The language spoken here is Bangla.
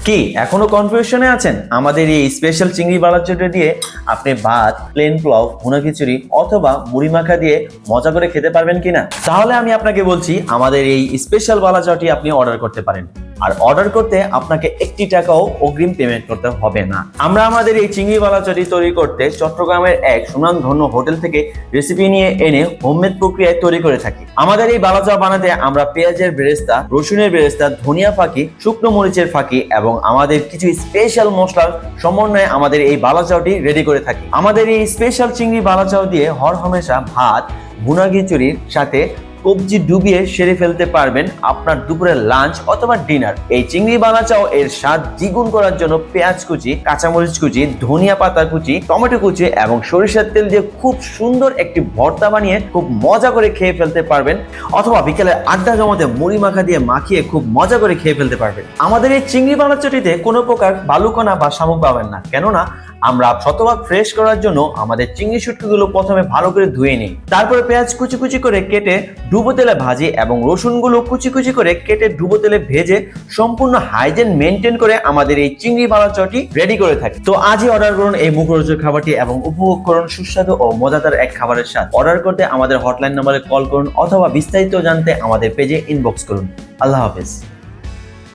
কি এখনো কনফিউশনে আছেন? আমাদের এই স্পেশাল চিংড়ি বালাচুরি দিয়ে আপনি ভাত, প্লেন পোলাও, ভুনা খিচুড়ি অথবা মুড়ি মাখা দিয়ে মজা করে খেতে পারবেন কিনা? তাহলে আমি আপনাকে বলছি আমাদের এই স্পেশাল বালাচাটি আপনি অর্ডার করতে পারেন। আর অর্ডার করতে আপনাকে 1 টাকাও অগ্রিম পেমেন্ট করতে হবে না। আমরা আমাদের এই চিংড়ি বালাচাটি তৈরি করতে চট্টগ্রামের এক সুনামধন্য হোটেল থেকে রেসিপি নিয়ে এনে হোমমেড প্রক্রিয়ায় তৈরি করে থাকি। আমাদের এই বালাচা বানাতে আমরা পেঁয়াজের বেরেস্তা, রসুনের বেরেস্তা, ধনিয়া ফাঁকি, শুকনো মরিচের ফাঁকি এবং আমাদের কিছু স্পেশাল মশলার সমন্বয়ে আমাদের এই বালাচাওটি রেডি করে থাকি। আমাদের এই স্পেশাল চিংড়ি বালাচাও দিয়ে হরহামেশা ভাত, ভুনা খিচুড়ির সাথে কবজি ডুবিয়ে সেরে ফেলতে পারবেন আপনার দুপুরের লাঞ্চ অথবা ডিনার। এই চিংড়ি বালাচাও এর স্বাদ দ্বিগুণ করার জন্য পেঁয়াজ কুচি, কাঁচামরিচ কুচি, ধনিয়া পাতা কুচি, টমেটো কুচি এবং সরিষার তেল দিয়ে খুব সুন্দর একটি ভর্তা বানিয়ে খুব মজা করে খেয়ে ফেলতে পারবেন, অথবা বিকেলের আড্ডা জমাতে মুড়ি মাখা দিয়ে মাখিয়ে খুব মজা করে খেয়ে ফেলতে পারবেন। আমাদের এই চিংড়ি বালাচাটিতে কোনো প্রকার বালুকণা বা শামুক পাবেন না, কেননা আমরা শতভাগ ফ্রেশ করার জন্য আমাদের চিংড়ি শুটকিগুলো প্রথমে ভালো করে ধুয়ে নিই। তারপরে পেঁয়াজ কুচি কুচি করে কেটে ডুবো তেলে ভাজি এবং রসুনগুলো কুচি কুচি করে কেটে ডুবো তেলে ভেজে সম্পূর্ণ হাইজিন মেনটেন করে আমাদের এই চিংড়ি বালাচাটি রেডি করে থাকি। তো আজই অর্ডার করুন এই মুখরোচক খাবারটি এবং উপভোগ করুন সুস্বাদু ও মজাদার এক খাবারের স্বাদ। অর্ডার করতে আমাদের হটলাইন নম্বরে কল করুন অথবা বিস্তারিত জানতে আমাদের পেজে ইনবক্স করুন। আল্লাহ হাফেজ।